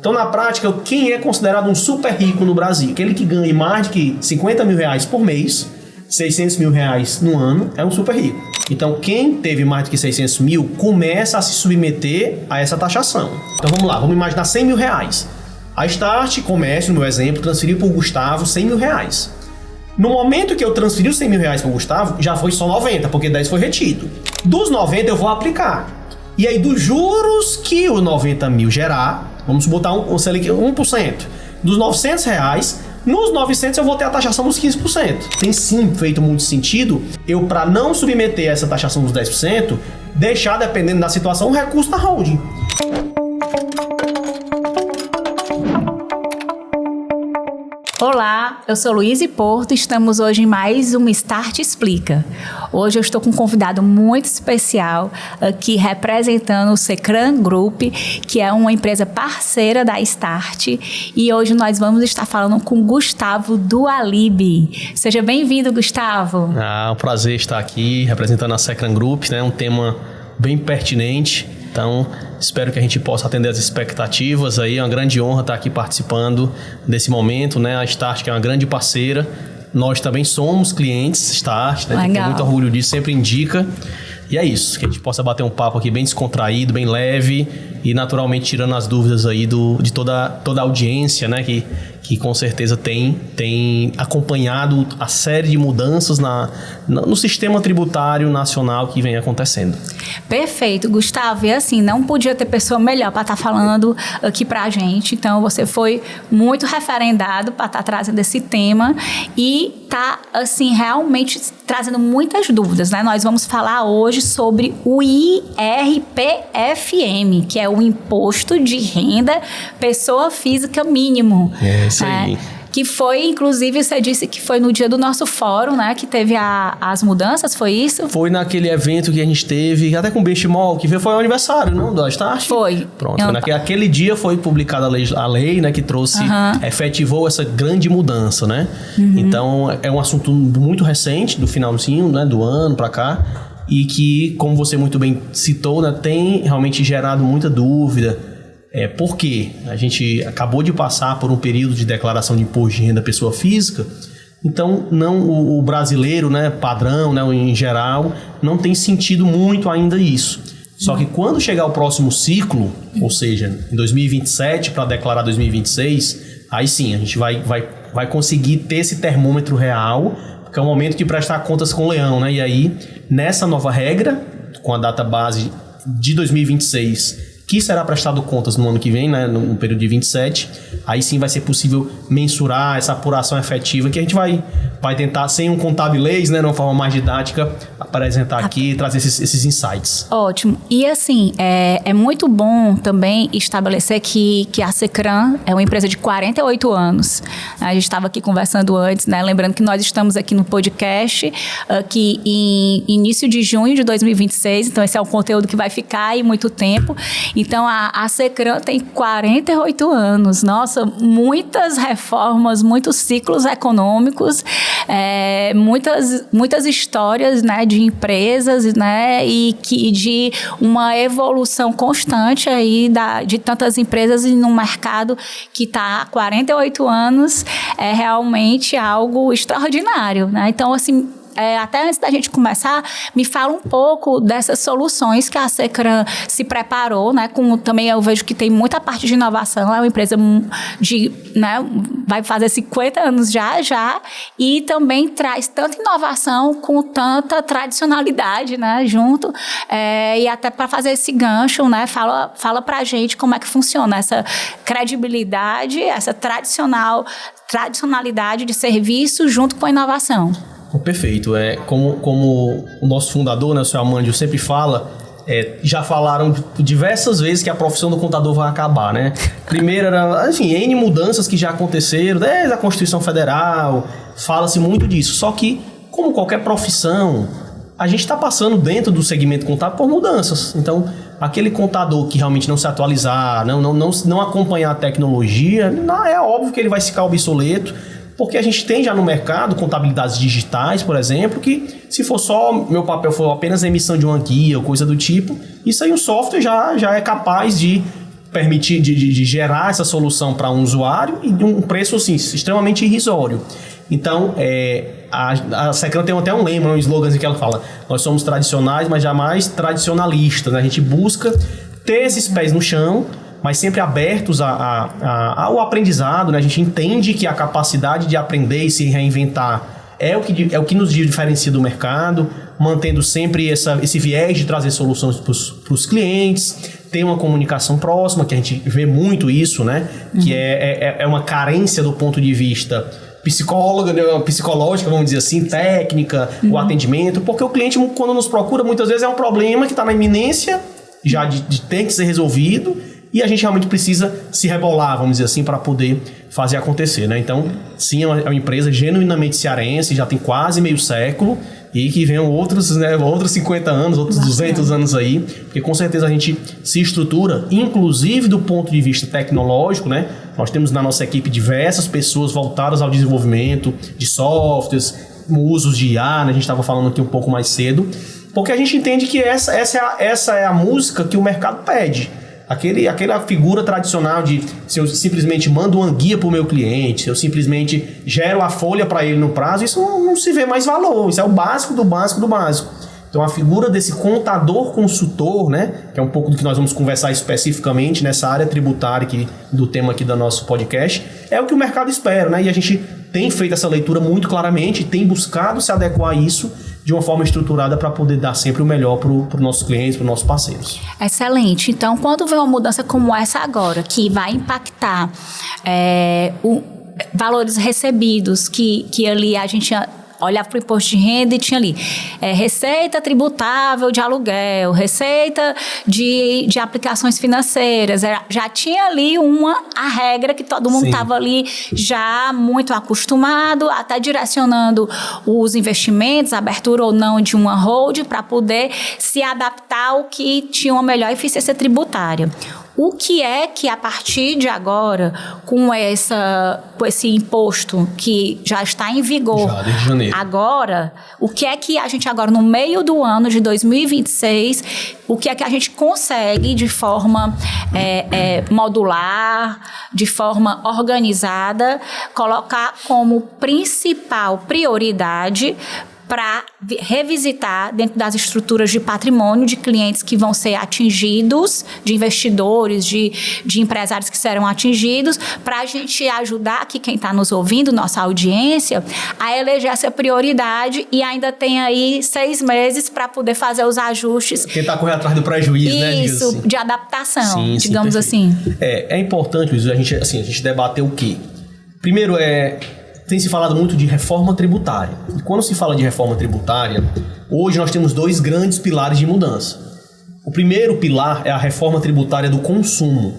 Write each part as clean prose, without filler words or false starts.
Então, na prática, quem é considerado um super rico no Brasil? Aquele que ganha mais de que 50 mil reais por mês, 600 mil reais no ano, é um super rico. Então, quem teve mais do que 600 mil começa a se submeter a essa taxação. Então, vamos lá, vamos imaginar 100 mil reais. A Start Comércio, no meu exemplo, transferiu para o Gustavo 100 mil reais. No momento que eu transferi os 100 mil reais para o Gustavo, já foi só 90, porque 10 foi retido. Dos 90 eu vou aplicar. E aí, dos juros que o 90 mil gerar, vamos botar um Selic 1%. Dos 900 reais, nos 900 eu vou ter a taxação dos 15%. Tem sim feito muito sentido eu, para não submeter essa taxação dos 10%, deixar, dependendo da situação, um recurso na holding. Olá, eu sou Luíse Porto e estamos hoje em mais um Start Explica. Hoje eu estou com um convidado muito especial aqui representando o Secran Group, que é uma empresa parceira da Start, e hoje nós vamos estar falando com Gustavo do Alibi. Seja bem-vindo, Gustavo. Um prazer estar aqui representando a Secran Group, né? Um tema bem pertinente. Então, espero que a gente possa atender as expectativas aí. É uma grande honra estar aqui participando desse momento, né? A Start, que é uma grande parceira. Nós também somos clientes Start, né? Tem muito orgulho disso, sempre indica. E é isso, que a gente possa bater um papo aqui bem descontraído, bem leve e naturalmente tirando as dúvidas aí de toda a audiência, né? Que com certeza tem acompanhado a série de mudanças no sistema tributário nacional que vem acontecendo. Perfeito, Gustavo. E assim, não podia ter pessoa melhor para estar falando aqui para a gente. Então, você foi muito referendado para estar trazendo esse tema e tá, assim, realmente trazendo muitas dúvidas, né? Nós vamos falar hoje sobre o IRPFM, que é o Imposto de Renda Pessoa Física Mínimo. É isso aí. Que foi, inclusive, você disse que foi no dia do nosso fórum, né? Que teve as mudanças, foi isso? Foi naquele evento que a gente teve, até com o Benchmark, que foi o aniversário, não? Da Start? Foi. Pronto, aquele dia foi publicada a lei, né? Que trouxe, efetivou essa grande mudança, né? Então, é um assunto muito recente, do finalzinho, né? Do ano pra cá. E que, como você muito bem citou, né? Tem realmente gerado muita dúvida. Por quê? A gente acabou de passar por um período de declaração de imposto de renda pessoa física, então o brasileiro, né, padrão, né, em geral, não tem sentido muito ainda isso. Só que quando chegar o próximo ciclo, ou seja, em 2027 para declarar 2026, aí sim a gente vai conseguir ter esse termômetro real, porque é o momento de prestar contas com o leão, né? E aí, nessa nova regra, com a data base de 2026, que será prestado contas no ano que vem, né, no período de 27, aí sim vai ser possível mensurar essa apuração efetiva que a gente vai tentar, sem um contabilês, né, de uma forma mais didática, apresentar aqui e trazer esses insights. Ótimo. E assim, é muito bom também estabelecer que a Secran é uma empresa de 48 anos. A gente estava aqui conversando antes, né, lembrando que nós estamos aqui no podcast, aqui em início de junho de 2026, então esse é um conteúdo que vai ficar aí muito tempo. Então, a Secran tem 48 anos. Nossa, muitas reformas, muitos ciclos econômicos, muitas histórias, né, de empresas, né, e de uma evolução constante aí de tantas empresas e num mercado que está há 48 anos, é realmente algo extraordinário, né? Então, assim, até antes da gente começar, me fala um pouco dessas soluções que a Secran se preparou, né? Também eu vejo que tem muita parte de inovação, é uma empresa né, vai fazer 50 anos já, e também traz tanta inovação com tanta tradicionalidade, né, junto, e até para fazer esse gancho, né, fala pra gente como é que funciona essa credibilidade, essa tradicionalidade de serviço junto com a inovação. Perfeito. Como o nosso fundador, né, o senhor Amandio, sempre fala, já falaram diversas vezes que a profissão do contador vai acabar, né? Primeiro era, enfim, N mudanças que já aconteceram, desde a Constituição Federal, fala-se muito disso. Só que, como qualquer profissão, a gente está passando dentro do segmento contábil por mudanças. Então, aquele contador que realmente não se atualizar, não acompanhar a tecnologia, é óbvio que ele vai ficar obsoleto. Porque a gente tem já no mercado contabilidades digitais, por exemplo, que se for só, meu papel for apenas a emissão de uma guia ou coisa do tipo, isso aí o software já é capaz de permitir, de gerar essa solução para um usuário e de um preço assim, extremamente irrisório. Então, a Secran tem até um lema, um slogan que ela fala: nós somos tradicionais, mas jamais tradicionalistas, né? A gente busca ter esses pés no chão, mas sempre abertos ao aprendizado, né? A gente entende que a capacidade de aprender e se reinventar é o que nos diferencia do mercado, mantendo sempre esse viés de trazer soluções para os clientes, tem uma comunicação próxima, que a gente vê muito isso, né? Que é uma carência do ponto de vista psicológica, vamos dizer assim, técnica, o atendimento, porque o cliente, quando nos procura, muitas vezes é um problema que está na iminência já de ter que ser resolvido, e a gente realmente precisa se rebolar, vamos dizer assim, para poder fazer acontecer, né? Então, sim, é uma empresa genuinamente cearense, já tem quase meio século, e que venham outros 50 anos, outros 200 anos aí, porque com certeza a gente se estrutura, inclusive do ponto de vista tecnológico, né? Nós temos na nossa equipe diversas pessoas voltadas ao desenvolvimento de softwares, usos de IA, né? A gente estava falando aqui um pouco mais cedo, porque a gente entende que essa é a música que o mercado pede. Aquela figura tradicional de se eu simplesmente mando uma guia para o meu cliente, se eu simplesmente gero a folha para ele no prazo, isso não se vê mais valor, isso é o básico do básico do básico. Então a figura desse contador consultor, né, que é um pouco do que nós vamos conversar especificamente nessa área tributária do tema aqui do nosso podcast, é o que o mercado espera, né? E a gente tem feito essa leitura muito claramente, tem buscado se adequar a isso de uma forma estruturada para poder dar sempre o melhor para os nossos clientes, para os nossos parceiros. Excelente. Então, quando vem uma mudança como essa agora, que vai impactar valores recebidos, que ali a gente olhava para o imposto de renda e tinha ali receita tributável de aluguel, receita de aplicações financeiras, já tinha ali a regra que todo mundo estava ali já muito acostumado, até direcionando os investimentos, abertura ou não de uma hold, para poder se adaptar ao que tinha uma melhor eficiência tributária. O que é que, a partir de agora, com esse imposto que já está em vigor, já, desde janeiro, agora, o que é que a gente agora, no meio do ano de 2026, o que é que a gente consegue de forma modular, de forma organizada, colocar como principal prioridade para revisitar dentro das estruturas de patrimônio de clientes que vão ser atingidos, de investidores, de empresários que serão atingidos, para a gente ajudar aqui quem está nos ouvindo, nossa audiência, a eleger essa prioridade, e ainda tem aí 6 meses para poder fazer os ajustes. Tentar correr atrás do prejuízo, né? Isso, assim, de adaptação, sim, digamos assim. É importante, Luiz, a gente debater o quê? Primeiro, tem se falado muito de reforma tributária. E quando se fala de reforma tributária, hoje nós temos 2 grandes pilares de mudança. O primeiro pilar é a reforma tributária do consumo,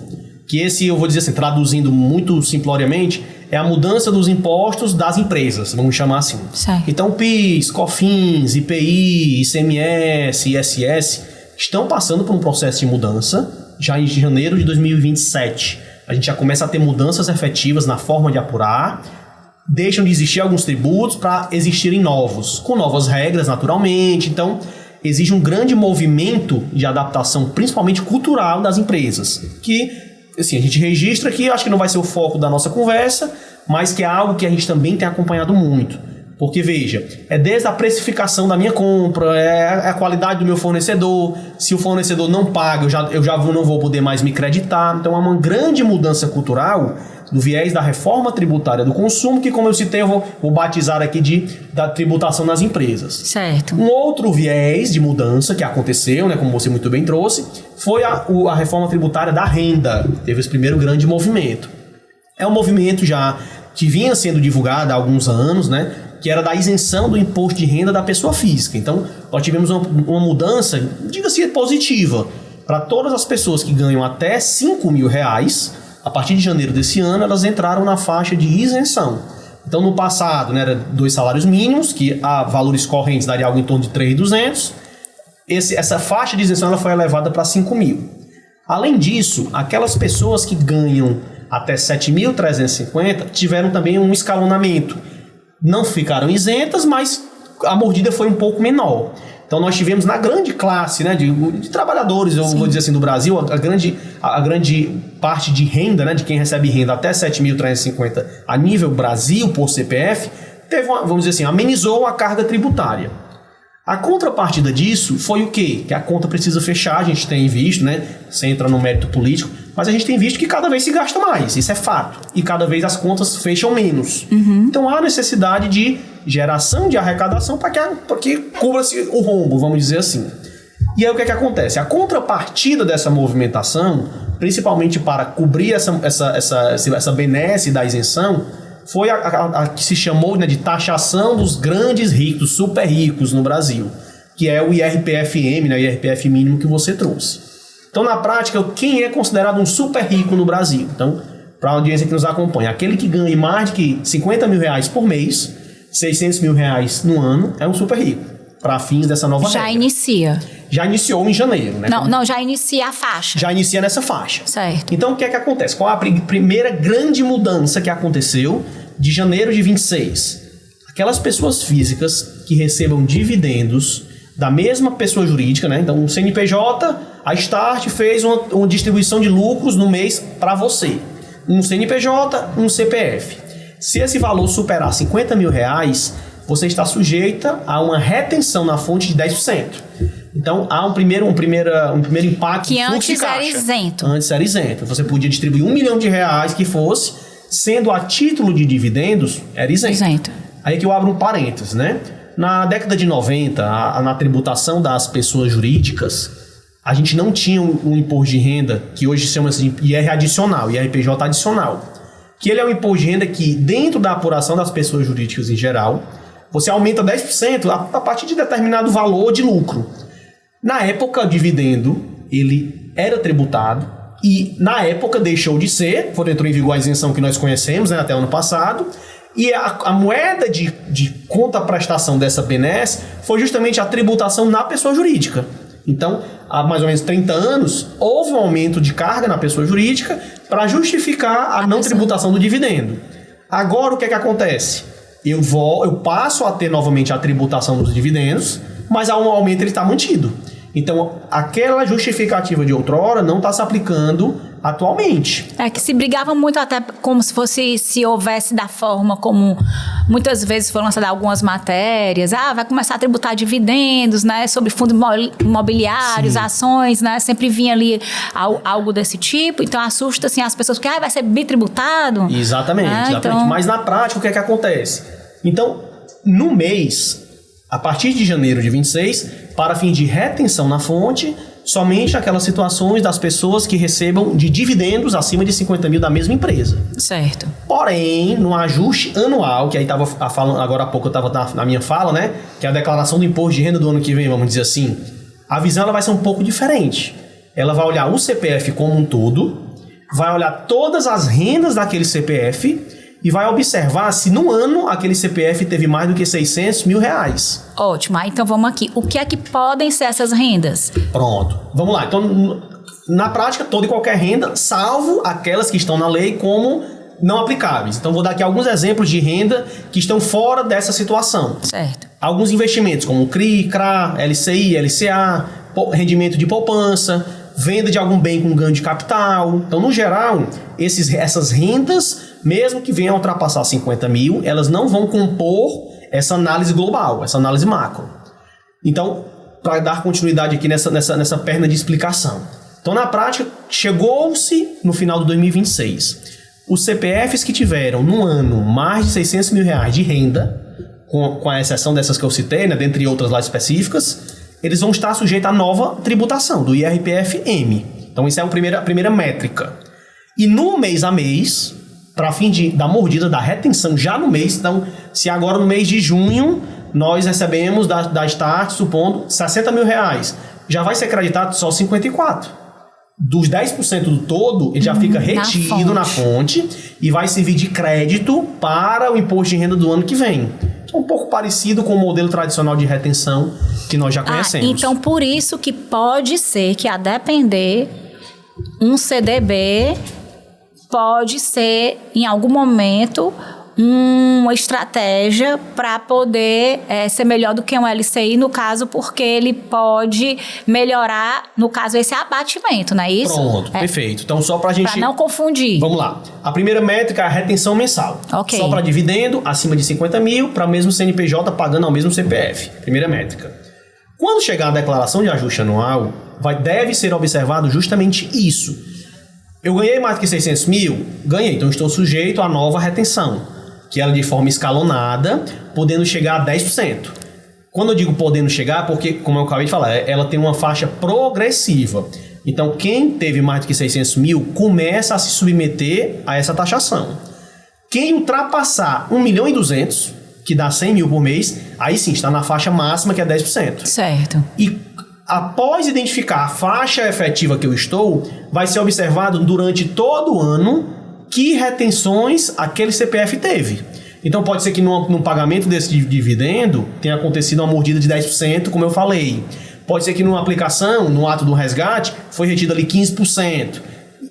que eu vou dizer assim, traduzindo muito simploriamente, é a mudança dos impostos das empresas, vamos chamar assim. Certo. Então, PIS, COFINS, IPI, ICMS, ISS estão passando por um processo de mudança já em janeiro de 2027. A gente já começa a ter mudanças efetivas na forma de apurar. Deixam de existir alguns tributos para existirem novos, com novas regras naturalmente. Então, exige um grande movimento de adaptação, principalmente cultural, das empresas, que assim, a gente registra aqui, acho que não vai ser o foco da nossa conversa, mas que é algo que a gente também tem acompanhado muito. Porque, veja, desde a precificação da minha compra, a qualidade do meu fornecedor. Se o fornecedor não paga, eu já não vou poder mais me creditar. Então, é uma grande mudança cultural do viés da reforma tributária do consumo, que, como eu citei, eu vou batizar aqui da tributação nas empresas. Certo. Um outro viés de mudança que aconteceu, né, como você muito bem trouxe, foi a reforma tributária da renda. Teve esse primeiro grande movimento. É um movimento já que vinha sendo divulgado há alguns anos, né, que era da isenção do imposto de renda da pessoa física. Então, nós tivemos uma mudança, diga-se, positiva, para todas as pessoas que ganham até R$5.000. A partir de janeiro desse ano, elas entraram na faixa de isenção. Então, no passado, né, era 2 salários mínimos, que a valores correntes daria algo em torno de 3.200. Essa faixa de isenção ela foi elevada para 5.000. Além disso, aquelas pessoas que ganham até 7.350 tiveram também um escalonamento. Não ficaram isentas, mas a mordida foi um pouco menor. Então nós tivemos na grande classe, né, de trabalhadores, eu vou dizer assim, do Brasil, a grande parte de renda, né, de quem recebe renda até 7.350 a nível Brasil por CPF, vamos dizer assim, amenizou a carga tributária. A contrapartida disso foi o quê? Que a conta precisa fechar, a gente tem visto, né? Você entra no mérito político, mas a gente tem visto que cada vez se gasta mais, isso é fato. E cada vez as contas fecham menos. Então há necessidade de geração de arrecadação para que cubra-se o rombo, vamos dizer assim. E aí o que é que acontece? A contrapartida dessa movimentação, principalmente para cobrir essa benesse da isenção, foi a que se chamou, né, de taxação dos grandes ricos, super ricos no Brasil, que é o IRPF-M, né, o IRPF mínimo que você trouxe. Então, na prática, quem é considerado um super rico no Brasil? Então, para a audiência que nos acompanha, aquele que ganha mais de que 50 mil reais por mês, 600 mil reais no ano, é um super rico, para fins dessa nova regra. Já iniciou em janeiro, né? Não, já inicia a faixa. Já inicia nessa faixa. Certo. Então, o que é que acontece? Qual a primeira grande mudança que aconteceu de janeiro de 26? Aquelas pessoas físicas que recebam dividendos da mesma pessoa jurídica, né? Então, o CNPJ, a Start fez uma distribuição de lucros no mês para você. Um CNPJ, um CPF. Se esse valor superar 50 mil reais, você está sujeita a uma retenção na fonte de 10%. Então, há um primeiro impacto que antes era isento. Antes era isento. Você podia distribuir R$1 milhão que fosse, sendo a título de dividendos, era isento. Aí que eu abro um parênteses, né? Na década de 90, na tributação das pessoas jurídicas, a gente não tinha um imposto de renda, que hoje se chama assim, IR adicional, IRPJ adicional. Que ele é um imposto de renda que, dentro da apuração das pessoas jurídicas em geral, você aumenta 10% a partir de determinado valor de lucro. Na época, o dividendo, ele era tributado e, na época, deixou de ser, quando entrou em vigor a isenção que nós conhecemos, né, até o ano passado, e a moeda de contraprestação dessa benesse foi justamente a tributação na pessoa jurídica. Então, há mais ou menos 30 anos, houve um aumento de carga na pessoa jurídica para justificar a não tributação do dividendo. Agora, o que é que acontece? Eu passo a ter novamente a tributação dos dividendos, mas há um aumento, ele está mantido. Então, aquela justificativa de outrora não está se aplicando atualmente. É que se brigava muito até como se houvesse da forma como muitas vezes foram lançadas algumas matérias. Vai começar a tributar dividendos, né? Sobre fundos imobiliários, ações, né? Sempre vinha ali algo desse tipo. Então, assusta assim, as pessoas porque vai ser bitributado. Exatamente. Então... Mas na prática, o que é que acontece? Então, no mês, a partir de janeiro de 26, para fim de retenção na fonte, somente aquelas situações das pessoas que recebam de dividendos acima de 50 mil da mesma empresa. Certo. Porém, no ajuste anual, que aí estava falando agora há pouco, eu estava na minha fala, né? Que é a declaração do imposto de renda do ano que vem, vamos dizer assim. A visão ela vai ser um pouco diferente. Ela vai olhar o CPF como um todo, vai olhar todas as rendas daquele CPF e vai observar se no ano aquele CPF teve mais do que 600 mil reais. Ótimo, então vamos aqui. O que é que podem ser essas rendas? Pronto, vamos lá. Então, na prática, toda e qualquer renda, salvo aquelas que estão na lei como não aplicáveis. Então, vou dar aqui alguns exemplos de renda que estão fora dessa situação. Certo. Alguns investimentos, como CRI, CRA, LCI, LCA, rendimento de poupança, venda de algum bem com ganho de capital. Então, no geral, essas rendas, mesmo que venham a ultrapassar 50 mil, elas não vão compor essa análise global, essa análise macro. Então, para dar continuidade aqui nessa perna de explicação. Então, na prática, chegou-se no final de 2026. Os CPFs que tiveram no ano mais de 600 mil reais de renda, com a exceção dessas que eu citei, né, dentre outras lá específicas, eles vão estar sujeitos à nova tributação, do IRPF-M. Então, isso é a primeira métrica. E no mês a mês, para fim da mordida, da retenção já no mês, então, se agora no mês de junho nós recebemos da Start, supondo, 60 mil reais, já vai ser creditado só 54. Dos 10% do todo, ele já fica retido na fonte e vai servir de crédito para o imposto de renda do ano que vem. Um pouco parecido com o modelo tradicional de retenção que nós já conhecemos. Então, por isso que pode ser que, a depender, um CDB pode ser, em algum momento, uma estratégia para poder ser melhor do que um LCI, no caso, porque ele pode melhorar, no caso, esse abatimento, não é isso? Pronto, perfeito. Então, só para a gente... Para não confundir. Vamos lá. A primeira métrica é a retenção mensal. Ok. Só para dividendo, acima de 50 mil, para mesmo CNPJ pagando ao mesmo CPF. Primeira métrica. Quando chegar a declaração de ajuste anual, deve ser observado justamente isso. Eu ganhei mais do que 600 mil? Ganhei, então estou sujeito à nova retenção, que ela de forma escalonada, podendo chegar a 10%. Quando eu digo podendo chegar, porque, como eu acabei de falar, ela tem uma faixa progressiva. Então, quem teve mais do que 600 mil começa a se submeter a essa taxação. Quem ultrapassar 1.200.000, que dá 100 mil por mês, aí sim está na faixa máxima, que é 10%. Certo. E após identificar a faixa efetiva que eu estou, vai ser observado durante todo o ano que retenções aquele CPF teve. Então pode ser que num pagamento desse dividendo tenha acontecido uma mordida de 10%, como eu falei. Pode ser que numa aplicação, no ato do resgate, foi retido ali 15%.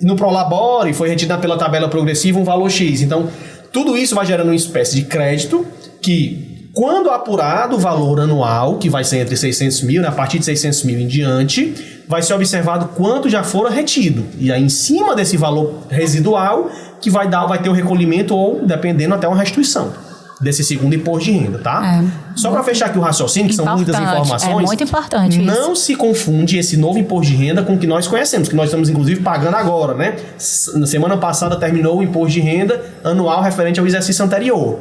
No Prolabore foi retido pela tabela progressiva um valor X. Então tudo isso vai gerando uma espécie de crédito que, quando apurado o valor anual, que vai ser entre 600 mil, né, a partir de 600 mil em diante, vai ser observado quanto já fora retido. E aí, em cima desse valor residual, que vai ter o recolhimento ou, dependendo, até uma restituição desse segundo imposto de renda, tá? Só para fechar aqui o raciocínio, que são muitas informações. É muito importante não se confunde esse novo imposto de renda com o que nós conhecemos, que nós estamos, inclusive, pagando agora, né? Na semana passada terminou o imposto de renda anual referente ao exercício anterior.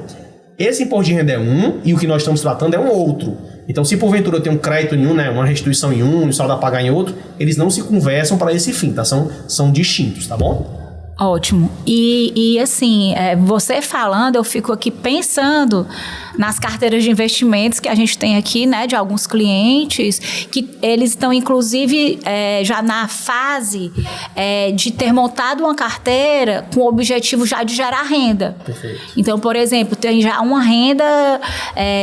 Esse imposto de renda é um e o que nós estamos tratando é um outro. Então, se porventura eu tenho um crédito em um, né, uma restituição em um e saldo a pagar em outro, eles não se conversam para esse fim, tá? São distintos, tá bom? Ótimo. E assim, você falando, eu fico aqui pensando nas carteiras de investimentos que a gente tem aqui, né, de alguns clientes, que eles estão, inclusive, já na fase de ter montado uma carteira com o objetivo já de gerar renda. Perfeito. Então, por exemplo, tem já uma renda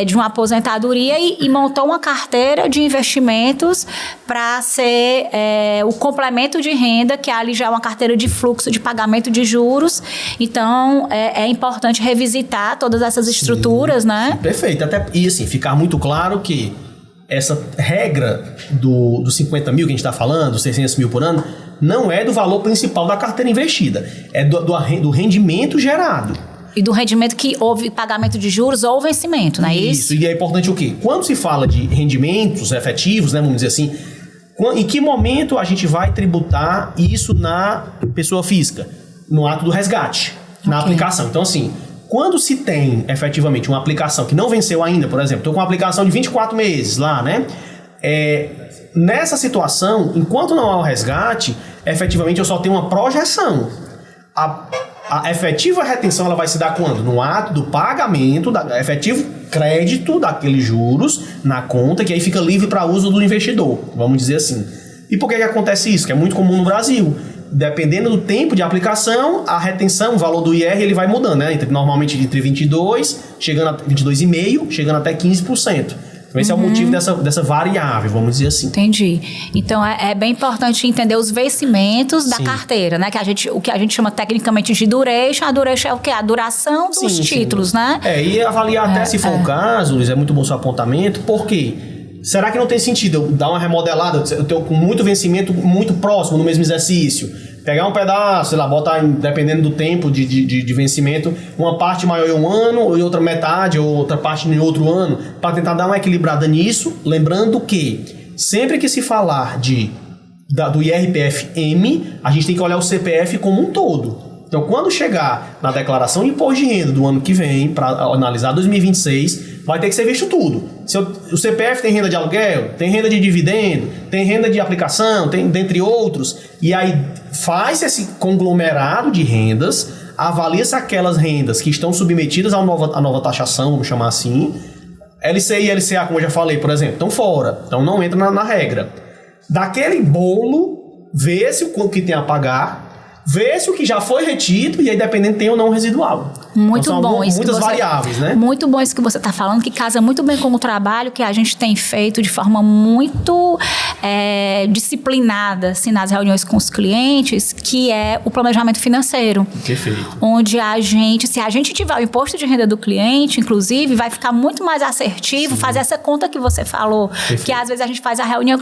de uma aposentadoria e montou uma carteira de investimentos para ser o complemento de renda, que ali já é uma carteira de fluxo de pagamento de juros. Então, é importante revisitar todas essas estruturas, né? Perfeito. E assim, ficar muito claro que essa regra dos 50 mil que a gente está falando, dos 600 mil por ano, não é do valor principal da carteira investida. É do rendimento gerado. E do rendimento que houve pagamento de juros ou vencimento, não é isso? Isso. E é importante o quê? Quando se fala de rendimentos efetivos, né, vamos dizer assim, em que momento a gente vai tributar isso na pessoa física? No ato do resgate, na aplicação. Então, assim, quando se tem efetivamente uma aplicação que não venceu ainda, por exemplo, estou com uma aplicação de 24 meses lá, né? Nessa situação, enquanto não há o resgate, efetivamente eu só tenho uma projeção. A efetiva retenção ela vai se dar quando? No ato do pagamento, efetivo crédito daqueles juros na conta, que aí fica livre para uso do investidor, vamos dizer assim. E por que acontece isso? Que é muito comum no Brasil. Dependendo do tempo de aplicação, a retenção, o valor do IR, ele vai mudando, né? Normalmente entre 22, chegando a 22,5%, chegando até 15%. Então, esse é o motivo dessa variável, vamos dizer assim. Entendi. Então, é bem importante entender os vencimentos da carteira, né? O que a gente chama tecnicamente de duration. A duration é o quê? A duração dos títulos, né? E avaliar até se for o caso, Luiz, é muito bom seu apontamento, por quê? Será que não tem sentido eu dar uma remodelada, eu tenho com muito vencimento muito próximo no mesmo exercício? Pegar um pedaço, sei lá, botar, dependendo do tempo de vencimento, uma parte maior em um ano, e outra metade, ou outra parte em outro ano, para tentar dar uma equilibrada nisso, lembrando que sempre que se falar do IRPF-M, a gente tem que olhar o CPF como um todo. Então, quando chegar na declaração de imposto de renda do ano que vem, para analisar 2026, vai ter que ser visto tudo. Se o CPF tem renda de aluguel, tem renda de dividendo, tem renda de aplicação, tem dentre outros, e aí faz esse conglomerado de rendas, avalia-se aquelas rendas que estão submetidas à nova taxação, vamos chamar assim. LCI e LCA, como eu já falei, por exemplo, estão fora, então não entra na regra. Daquele bolo, vê-se o quanto que tem a pagar, vê-se o que já foi retido e aí dependendo tem ou não residual. Muito então, bom isso. Muitas variáveis, né? Muito bom isso que você está falando, que casa muito bem com o trabalho que a gente tem feito de forma muito disciplinada, assim, nas reuniões com os clientes, que é o planejamento financeiro. Perfeito. Onde se a gente tiver o imposto de renda do cliente, inclusive, vai ficar muito mais assertivo fazer essa conta que você falou. Perfeito. Que às vezes a gente faz a reunião,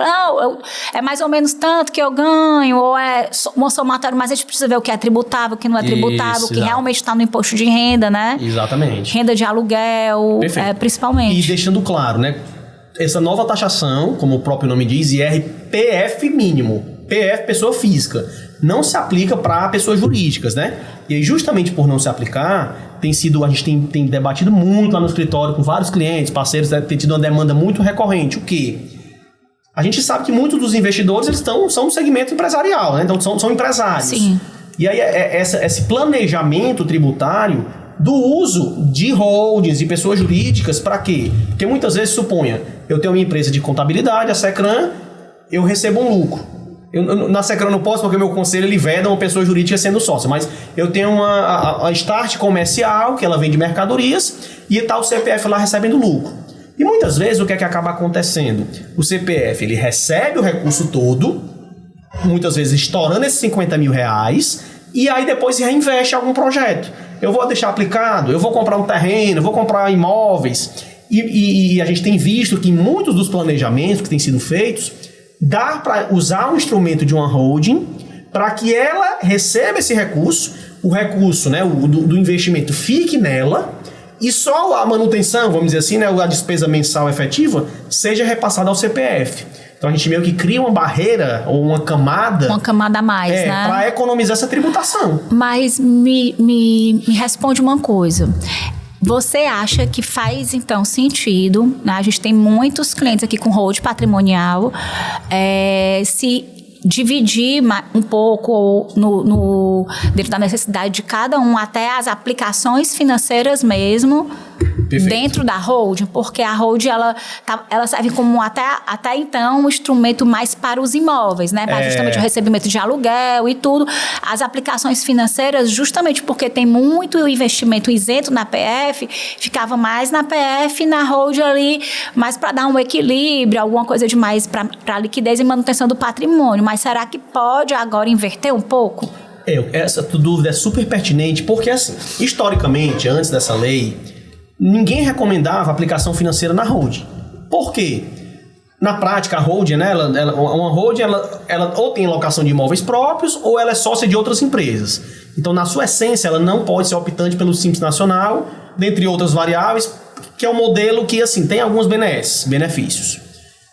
é mais ou menos tanto que eu ganho, ou é um somatório, mas a gente precisa ver o que é tributável, o que não é tributável, o que realmente está no imposto de renda, né? Exatamente. Renda de aluguel, principalmente. E deixando claro, né? Essa nova taxação, como o próprio nome diz, IRPF mínimo, PF pessoa física, não se aplica para pessoas jurídicas, né? E aí, justamente por não se aplicar, a gente tem debatido muito lá no escritório com vários clientes, parceiros, tem tido uma demanda muito recorrente. O quê? A gente sabe que muitos dos investidores são um segmento empresarial, né? Então são empresários. Sim. E aí esse planejamento tributário do uso de holdings e pessoas jurídicas para quê? Porque muitas vezes, suponha, eu tenho uma empresa de contabilidade, a Secran, eu recebo um lucro. Na Secran não posso porque meu conselho ele veda uma pessoa jurídica sendo sócia, mas eu tenho a Start Comercial, que ela vende mercadorias, e está o CPF lá recebendo lucro. E muitas vezes o que é que acaba acontecendo? O CPF ele recebe o recurso todo, muitas vezes estourando esses 50 mil reais, e aí depois reinveste em algum projeto. Eu vou deixar aplicado, eu vou comprar um terreno, eu vou comprar imóveis. E a gente tem visto que em muitos dos planejamentos que têm sido feitos, dá para usar um instrumento de uma holding para que ela receba esse recurso, o recurso, né, do investimento fique nela, e só a manutenção, vamos dizer assim, né, a despesa mensal efetiva, seja repassada ao CPF. Então a gente meio que cria uma barreira ou uma camada... Uma camada a mais, né? Para economizar essa tributação. Mas me responde uma coisa. Você acha que faz, então, sentido, né? A gente tem muitos clientes aqui com hold patrimonial, se dividir um pouco dentro da necessidade de cada um, até as aplicações financeiras mesmo, perfeito, dentro da holding, porque a holding ela serve como até então um instrumento mais para os imóveis, né? Para justamente o recebimento de aluguel e tudo. As aplicações financeiras, justamente porque tem muito investimento isento na PF, ficava mais na PF e na holding ali, mais para dar um equilíbrio, alguma coisa de mais para liquidez e manutenção do patrimônio. Mas será que pode agora inverter um pouco? Essa dúvida é super pertinente, porque assim, historicamente, antes dessa lei, ninguém recomendava aplicação financeira na holding. Por quê? Na prática, a holding, né, uma holding, ela ou tem locação de imóveis próprios ou ela é sócia de outras empresas. Então, na sua essência, ela não pode ser optante pelo Simples Nacional, dentre outras variáveis, que é um modelo que assim, tem alguns benefícios.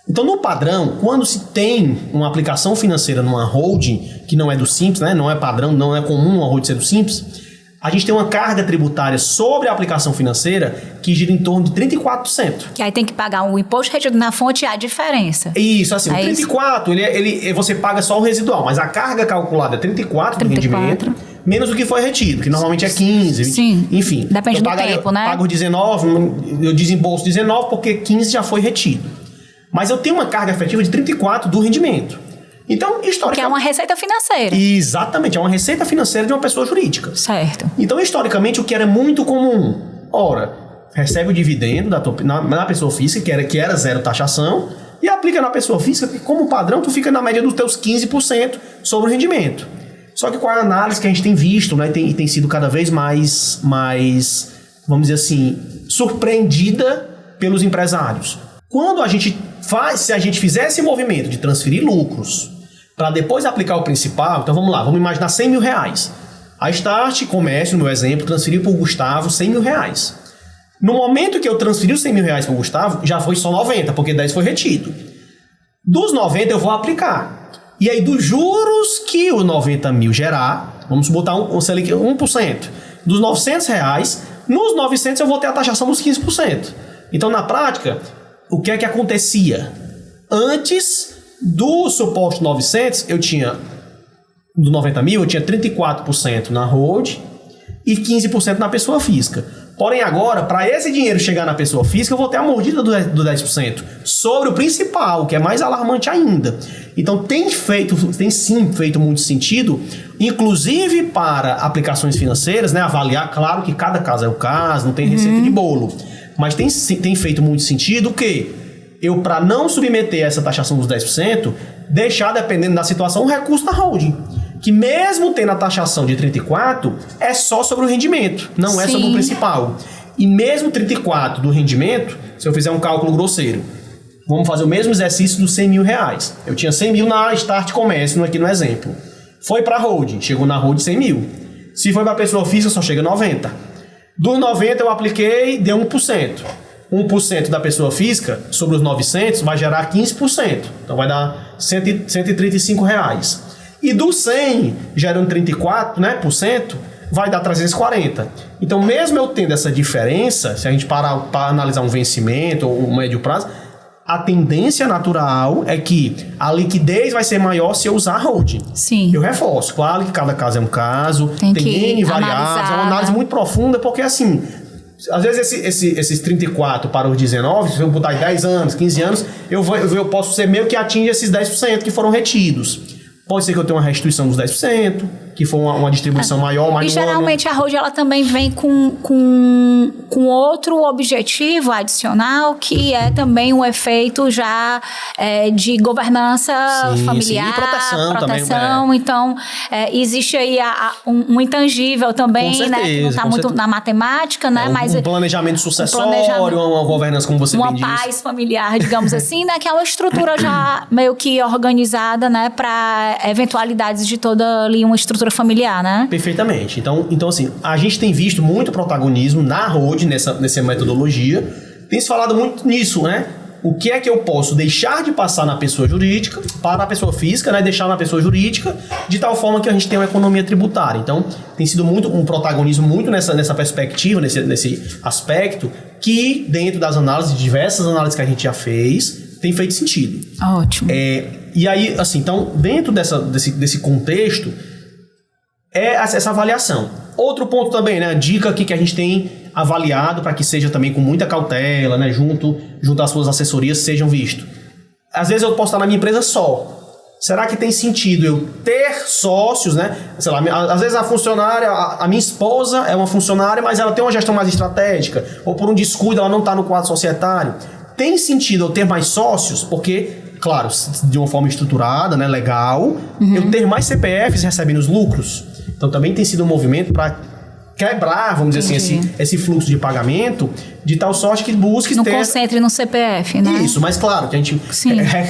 Então, no padrão, quando se tem uma aplicação financeira numa holding, que não é do Simples, né, não é padrão, não é comum uma holding ser do Simples, a gente tem uma carga tributária sobre a aplicação financeira que gira em torno de 34%. Que aí tem que pagar o imposto retido na fonte e a diferença. Isso, assim, o 34%, você paga só o residual, mas a carga calculada é 34% do rendimento, menos o que foi retido, que normalmente é 15%. Sim, enfim. Depende do tempo, né? Eu pago 19%, eu desembolso 19% porque 15% já foi retido. Mas eu tenho uma carga efetiva de 34% do rendimento. Então, historicamente... Que é uma receita financeira. Exatamente, é uma receita financeira de uma pessoa jurídica. Certo. Então, historicamente, o que era muito comum, recebe o dividendo na pessoa física, que era zero taxação, e aplica na pessoa física, que como padrão, tu fica na média dos teus 15% sobre o rendimento. Só que com a análise que a gente tem visto, né, e tem sido cada vez mais, vamos dizer assim, surpreendida pelos empresários. Se a gente fizer esse movimento de transferir lucros para depois aplicar o principal, então vamos lá, vamos imaginar 100 mil reais. A Start Comércio, no meu exemplo, transferiu para o Gustavo 100 mil reais. No momento que eu transferi os 100 mil reais para o Gustavo, já foi só 90, porque 10 foi retido. Dos 90 eu vou aplicar. E aí dos juros que o 90 mil gerar, vamos botar um Selic 1%, dos 900 reais, nos 900 eu vou ter a taxação dos 15%. Então na prática... O que é que acontecia? Antes do suposto 900, do 90 mil, eu tinha 34% na hold e 15% na pessoa física. Porém, agora, para esse dinheiro chegar na pessoa física, eu vou ter a mordida do 10% sobre o principal, que é mais alarmante ainda. Então, tem sim feito muito sentido inclusive para aplicações financeiras, né? Avaliar, claro que cada caso é o caso, não tem receita de bolo. Mas tem feito muito sentido que eu, para não submeter essa taxação dos 10%, deixar, dependendo da situação, um recurso da holding. Que mesmo tendo a taxação de 34%, é só sobre o rendimento, não é sobre o principal. E mesmo 34% do rendimento, se eu fizer um cálculo grosseiro, vamos fazer o mesmo exercício dos 100 mil reais. Eu tinha 100 mil na Start Comércio, aqui no exemplo. Foi para a holding, chegou na holding 100 mil. Se foi para a pessoa física, só chega 90. Dos 90 eu apliquei, deu 1%. 1% da pessoa física sobre os 900 vai gerar 15%. Então vai dar 135 reais. E do 100, gerando 34%, né, vai dar 340. Então, mesmo eu tendo essa diferença, se a gente parar para analisar um vencimento ou um médio prazo, a tendência natural é que a liquidez vai ser maior se eu usar a holding. Sim. Eu reforço. Claro que cada caso é um caso, tem N variáveis, é uma análise muito profunda, porque assim, às vezes esses 34 para os 19, se eu botar 10 anos, 15 anos, eu posso ser meio que atinge esses 10% que foram retidos. Pode ser que eu tenha uma restituição dos 10%, que for uma distribuição maior, mais e geralmente a holding ela também vem com outro objetivo adicional, que é também um efeito já de governança familiar. Sim, e proteção também. Então, existe aí um intangível também, né? Que não está muito na matemática, né? Mas um planejamento sucessório, uma governança, como você bem disse. Uma paz familiar, digamos assim, né? Que é uma estrutura já meio que organizada, né? Para eventualidades de toda ali uma estrutura familiar, né? Perfeitamente. Então assim, a gente tem visto muito protagonismo na holding, nessa metodologia. Tem se falado muito nisso, né? O que é que eu posso deixar de passar na pessoa jurídica para a pessoa física, né? Deixar na pessoa jurídica, de tal forma que a gente tenha uma economia tributária. Então, tem sido um protagonismo muito nessa perspectiva, nesse aspecto, que dentro das análises, diversas análises que a gente já fez, tem feito sentido. Ótimo. E aí, assim, então, dentro desse contexto, essa avaliação. Outro ponto também, né? Dica aqui que a gente tem avaliado para que seja também com muita cautela, né? Junto às suas assessorias sejam vistos. Às vezes eu posso estar na minha empresa só. Será que tem sentido eu ter sócios, né? Sei lá, às vezes a funcionária, a minha esposa é uma funcionária, mas ela tem uma gestão mais estratégica, ou por um descuido ela não está no quadro societário. Tem sentido eu ter mais sócios? Porque, claro, de uma forma estruturada, né, legal, eu ter mais CPFs recebendo os lucros. Então também tem sido um movimento para quebrar, vamos dizer assim, esse fluxo de pagamento, de tal sorte que busque não concentre no CPF, né? Isso, mas claro, que a gente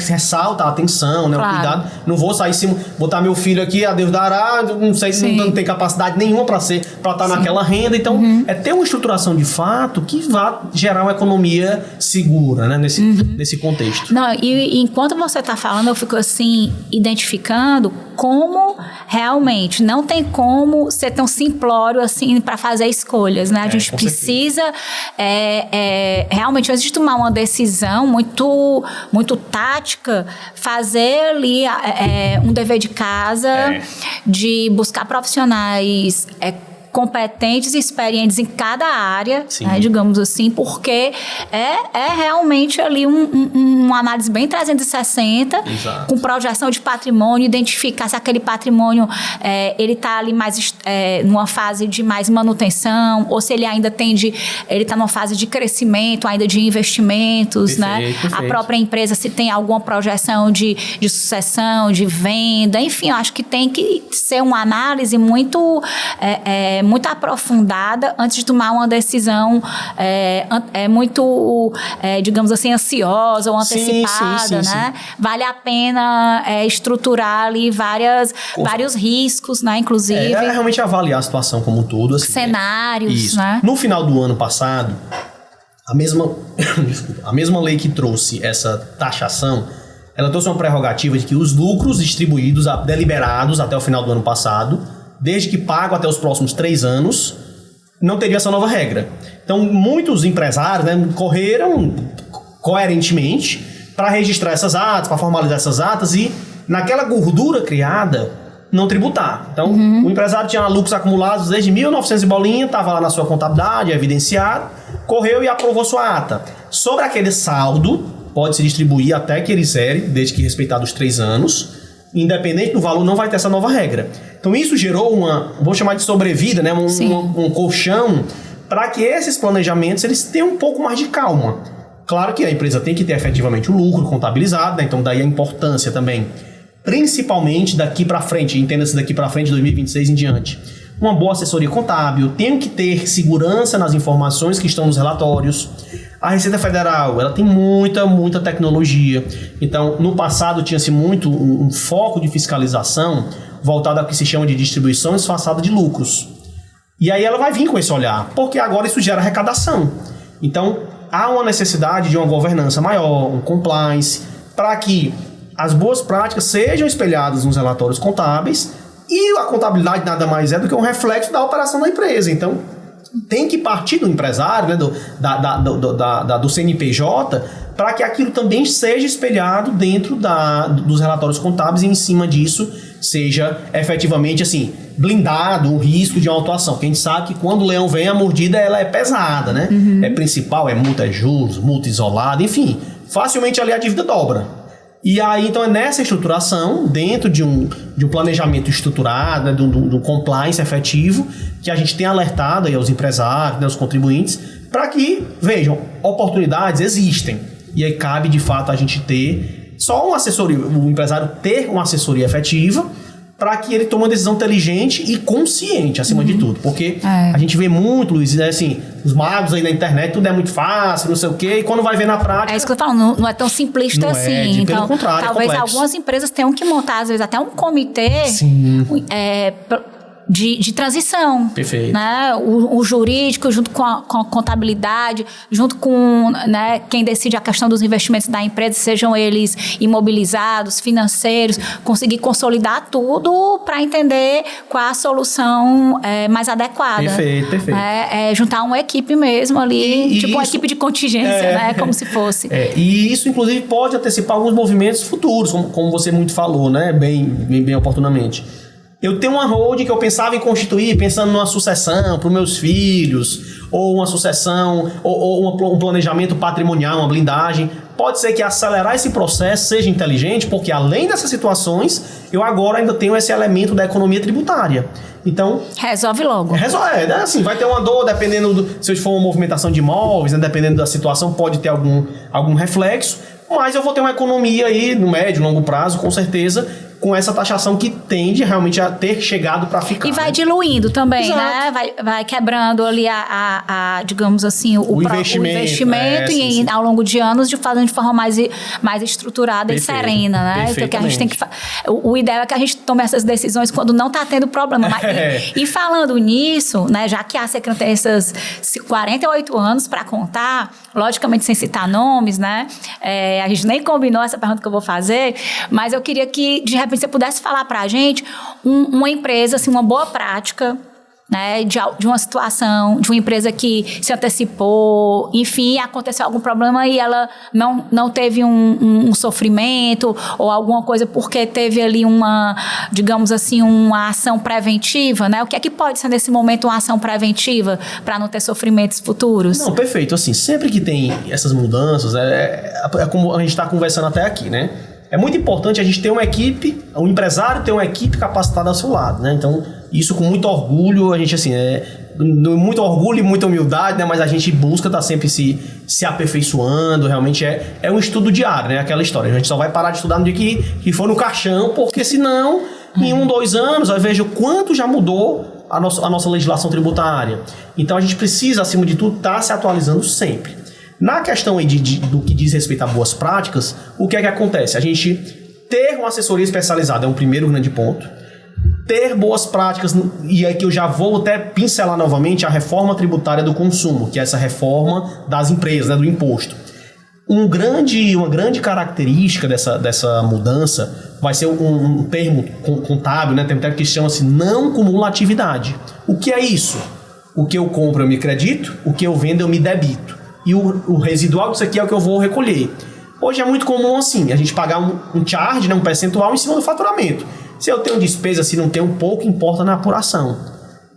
ressalta a atenção, né? Claro. O cuidado. Não vou sair botar meu filho aqui, a Deus dará, não sei se não tem capacidade nenhuma para estar naquela renda. Então, é ter uma estruturação de fato que vá gerar uma economia segura, né? Nesse contexto. Não, e enquanto você está falando, eu fico assim, identificando como realmente não tem como ser tão simplório assim para fazer escolhas, né? A gente precisa realmente, antes de tomar uma decisão muito, muito tática, fazer ali um dever de casa, de buscar profissionais competentes e experientes em cada área, né, digamos assim, porque é realmente ali uma análise bem 360, Exato. Com projeção de patrimônio, identificar se aquele patrimônio ele está ali mais numa fase de mais manutenção, ou se ele ainda ele está numa fase de crescimento, ainda de investimentos, né? Perfeito. A própria empresa, se tem alguma projeção de sucessão, de venda, enfim, eu acho que tem que ser uma análise muito aprofundada antes de tomar uma decisão muito, digamos assim, ansiosa ou antecipada, né? Vale a pena estruturar ali vários riscos, né? Inclusive. Realmente avaliar a situação como um todo. Assim, cenários, né? No final do ano passado, a mesma lei que trouxe essa taxação, ela trouxe uma prerrogativa de que os lucros distribuídos, deliberados até o final do ano passado, desde que pago até os próximos 3 anos, não teria essa nova regra. Então, muitos empresários, né, correram coerentemente para registrar essas atas, para formalizar essas atas e, naquela gordura criada, não tributar. Então, o empresário tinha lucros acumulados desde 1900 e bolinha, estava lá na sua contabilidade, evidenciado, correu e aprovou sua ata. Sobre aquele saldo, pode se distribuir até que ele zere, desde que respeitado os 3 anos, independente do valor, não vai ter essa nova regra. Então isso gerou vou chamar de sobrevida, né? Um colchão para que esses planejamentos eles tenham um pouco mais de calma. Claro que a empresa tem que ter efetivamente o lucro contabilizado, né? Então daí a importância também, principalmente daqui para frente, entenda-se daqui para frente, 2026 em diante. Uma boa assessoria contábil, tem que ter segurança nas informações que estão nos relatórios. A Receita Federal, ela tem muita tecnologia. Então, no passado tinha-se muito um foco de fiscalização voltado ao que se chama de distribuição disfarçada de lucros. E aí ela vai vir com esse olhar, porque agora isso gera arrecadação. Então, há uma necessidade de uma governança maior, um compliance, para que as boas práticas sejam espelhadas nos relatórios contábeis. E a contabilidade nada mais é do que um reflexo da operação da empresa. Então, tem que partir do empresário, né, do CNPJ, para que aquilo também seja espelhado dentro dos relatórios contábeis e em cima disso seja efetivamente assim, blindado o risco de uma autuação. Porque a gente sabe que quando o leão vem, a mordida ela é pesada, né? É principal, é multa, é juros, multa isolada, enfim. Facilmente ali a dívida dobra. E aí, então, é nessa estruturação, dentro de um planejamento estruturado, né, de um compliance efetivo, que a gente tem alertado aí aos empresários, né, aos contribuintes, para que, vejam, oportunidades existem. E aí cabe, de fato, a gente ter só uma assessoria, o empresário ter uma assessoria efetiva, para que ele tome uma decisão inteligente e consciente, acima de tudo. Porque a gente vê muito, Luiz, né, assim, os magos aí na internet, tudo é muito fácil, não sei o quê, e quando vai ver na prática... É isso que eu falo, não é tão simplista não assim. Pelo contrário, talvez algumas empresas tenham que montar, às vezes, até um comitê de transição. Perfeito. Né? O jurídico, junto com a contabilidade, junto com, né, quem decide a questão dos investimentos da empresa, sejam eles imobilizados, financeiros, conseguir consolidar tudo para entender qual a solução mais adequada. Perfeito. Juntar uma equipe mesmo ali, tipo uma equipe de contingência, né? Como se fosse. E isso, inclusive, pode antecipar alguns movimentos futuros, como você muito falou, né? Bem oportunamente. Eu tenho uma holding que eu pensava em constituir, pensando numa sucessão para os meus filhos, ou uma sucessão, ou um planejamento patrimonial, uma blindagem. Pode ser que acelerar esse processo seja inteligente, porque além dessas situações, eu agora ainda tenho esse elemento da economia tributária. Então... Resolve logo. Né? Assim, vai ter uma dor, dependendo se for uma movimentação de imóveis, né? Dependendo da situação, pode ter algum reflexo, mas eu vou ter uma economia aí no médio, longo prazo, com certeza, com essa taxação que tende realmente a ter chegado para ficar. E vai diluindo também, né? Vai quebrando ali digamos assim, o investimento e ao longo de anos fazendo de forma mais estruturada e serena, né? Então que a gente tem que o ideal é que a gente tome essas decisões quando não está tendo problema. E falando nisso, né, já que a Secran tem esses 48 anos para contar, logicamente sem citar nomes, né? A gente nem combinou essa pergunta que eu vou fazer, mas eu queria que de repente você pudesse falar para a gente uma empresa, assim, uma boa prática, né, de uma situação, de uma empresa que se antecipou, enfim, aconteceu algum problema e ela não teve um sofrimento ou alguma coisa porque teve ali digamos assim, uma ação preventiva, né? O que é que pode ser nesse momento uma ação preventiva para não ter sofrimentos futuros? Não, perfeito. Assim, sempre que tem essas mudanças, é como a gente está conversando até aqui, né? É muito importante a gente ter uma equipe, o empresário ter uma equipe capacitada ao seu lado, né? Então, isso com muito orgulho, a gente assim, muito orgulho e muita humildade, né? Mas a gente busca estar sempre se aperfeiçoando, realmente é um estudo diário, né? Aquela história, a gente só vai parar de estudar no dia que for no caixão, porque senão, em 1-2 anos, eu vejo o quanto já mudou a nossa legislação tributária. Então, a gente precisa, acima de tudo, estar se atualizando sempre. Na questão aí do que diz respeito a boas práticas, o que é que acontece? A gente ter uma assessoria especializada é um primeiro grande ponto. Ter boas práticas, e aqui eu já vou até pincelar novamente a reforma tributária do consumo, que é essa reforma das empresas, né, do imposto. Uma grande característica dessa mudança vai ser um termo contábil, né, tem um termo que chama-se não cumulatividade. O que é isso? O que eu compro eu me credito, o que eu vendo eu me debito. E o residual disso aqui é o que eu vou recolher. Hoje é muito comum assim, a gente pagar um charge, né, um percentual em cima do faturamento. Se eu tenho despesa, se não tenho, pouco importa na apuração.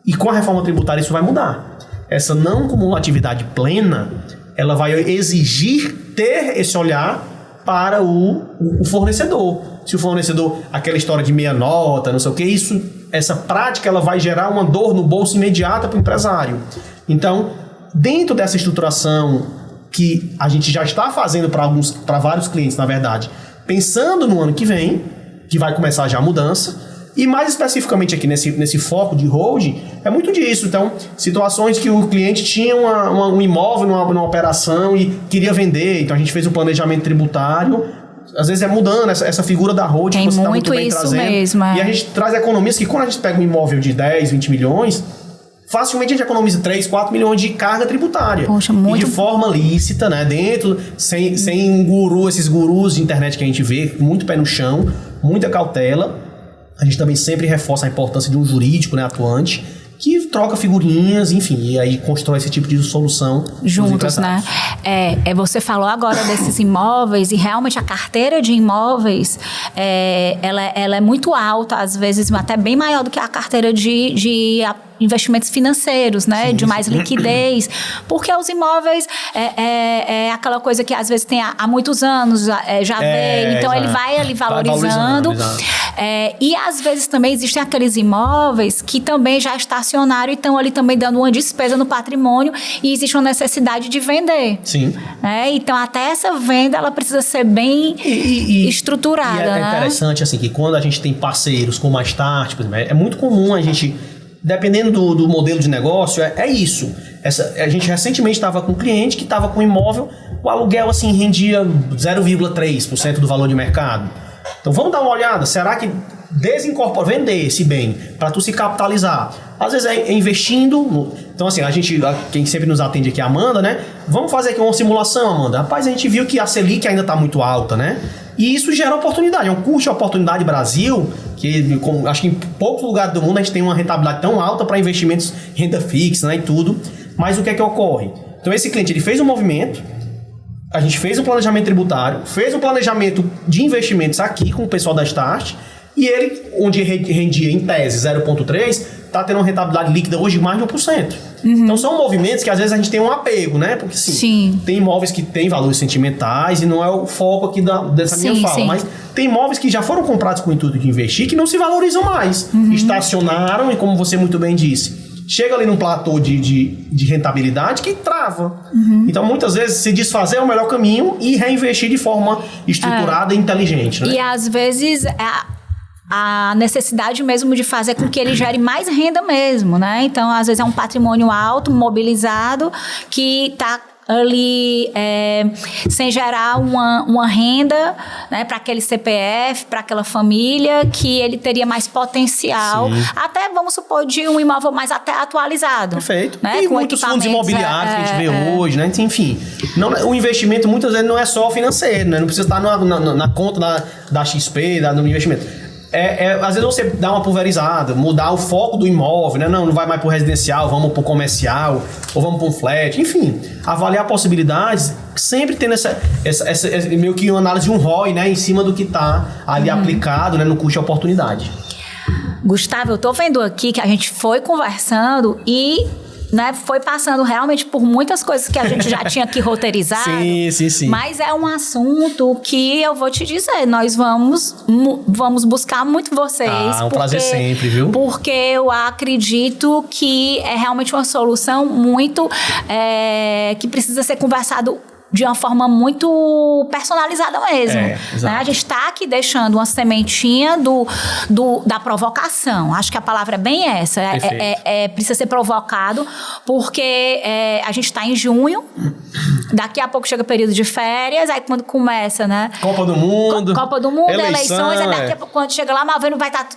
E com a reforma tributária isso vai mudar. Essa não cumulatividade plena, ela vai exigir ter esse olhar para o fornecedor. se o fornecedor, aquela história de meia nota, não sei o que, essa prática ela vai gerar uma dor no bolso imediata para o empresário. Então, dentro dessa estruturação que a gente já está fazendo para vários clientes, na verdade, pensando no ano que vem, que vai começar já a mudança, e mais especificamente aqui nesse foco de hold, é muito disso. Então, situações que o cliente tinha um imóvel numa operação e queria vender, então a gente fez o planejamento tributário, às vezes é mudando essa figura da hold que você está muito bem trazendo. Mesmo, E a gente traz economias que quando a gente pega um imóvel de 10, 20 milhões, facilmente a gente economiza 3, 4 milhões de carga tributária. Poxa, muito... E de forma lícita, né? Dentro, sem esses gurus de internet que a gente vê, muito pé no chão, muita cautela. A gente também sempre reforça a importância de um jurídico, né, atuante, que troca figurinhas, enfim, e aí constrói esse tipo de solução juntos, né? Você falou agora desses imóveis e realmente a carteira de imóveis ela é muito alta, às vezes até bem maior do que a carteira de investimentos financeiros, né? Sim, de mais liquidez, porque os imóveis é aquela coisa que às vezes tem há muitos anos, já veio, então ele vai ali valorizando. E às vezes também existem aqueles imóveis que também já estacionaram e estão ali também dando uma despesa no patrimônio e existe uma necessidade de vender. Sim. Então até essa venda ela precisa ser bem estruturada. E é interessante assim que quando a gente tem parceiros como a Start, por exemplo, é muito comum a gente, dependendo do modelo de negócio, é isso. A gente recentemente estava com um cliente que estava com um imóvel, o aluguel assim rendia 0,3% do valor de mercado. Então vamos dar uma olhada, será que vender esse bem para tu se capitalizar? Às vezes é investindo. Então assim, quem sempre nos atende aqui é a Amanda, né? Vamos fazer aqui uma simulação, Amanda. Rapaz, a gente viu que a Selic ainda está muito alta, né? E isso gera oportunidade, é um custo de oportunidade Brasil, que acho que em poucos lugares do mundo a gente tem uma rentabilidade tão alta para investimentos em renda fixa, né, e tudo. Mas o que é que ocorre? Então esse cliente ele fez um movimento, a gente fez um planejamento tributário, fez um planejamento de investimentos aqui com o pessoal da Start, e ele, onde rendia em tese 0,3%, está tendo uma rentabilidade líquida hoje de mais de 1%. Então são movimentos que às vezes a gente tem um apego, né? Porque sim. Tem imóveis que têm valores sentimentais e não é o foco aqui dessa minha fala, mas tem imóveis que já foram comprados com o intuito de investir que não se valorizam mais. Estacionaram e, como você muito bem disse, chega ali num platô de rentabilidade que trava. Então, muitas vezes, se desfazer é o melhor caminho e reinvestir de forma estruturada e inteligente. Né? E, às vezes, a necessidade mesmo de fazer com que ele gere mais renda mesmo, né? Então, às vezes, é um patrimônio alto, mobilizado, que está ali sem gerar uma renda, né, para aquele CPF, para aquela família, que ele teria mais potencial. Sim. Até, vamos supor, de um imóvel mais até atualizado. Perfeito. Né, e muitos fundos imobiliários que a gente vê hoje, né? Enfim, o investimento muitas vezes não é só financeiro, né? Não precisa estar na conta da XP, no investimento. Às vezes você dá uma pulverizada, mudar o foco do imóvel, né? Não vai mais para o residencial, vamos para o comercial, ou vamos para um flat, enfim. Avaliar possibilidades, sempre tendo essa meio que uma análise de um ROI, né? Em cima do que está ali aplicado, né? No custo de oportunidade. Gustavo, eu tô vendo aqui que a gente foi conversando e... né, foi passando realmente por muitas coisas que a gente já tinha aqui roteirizado. Sim. Mas é um assunto que eu vou te dizer, nós vamos buscar muito vocês. Um prazer sempre, viu? Porque eu acredito que é realmente uma solução muito... que precisa ser conversado de uma forma muito personalizada mesmo. Né? A gente está aqui deixando uma sementinha da provocação. Acho que a palavra é bem essa. Precisa ser provocado, porque a gente está em junho, daqui a pouco chega o período de férias, aí quando começa, né? Copa do Mundo, eleições, aí daqui a pouco, quando chega lá, novembro vai estar...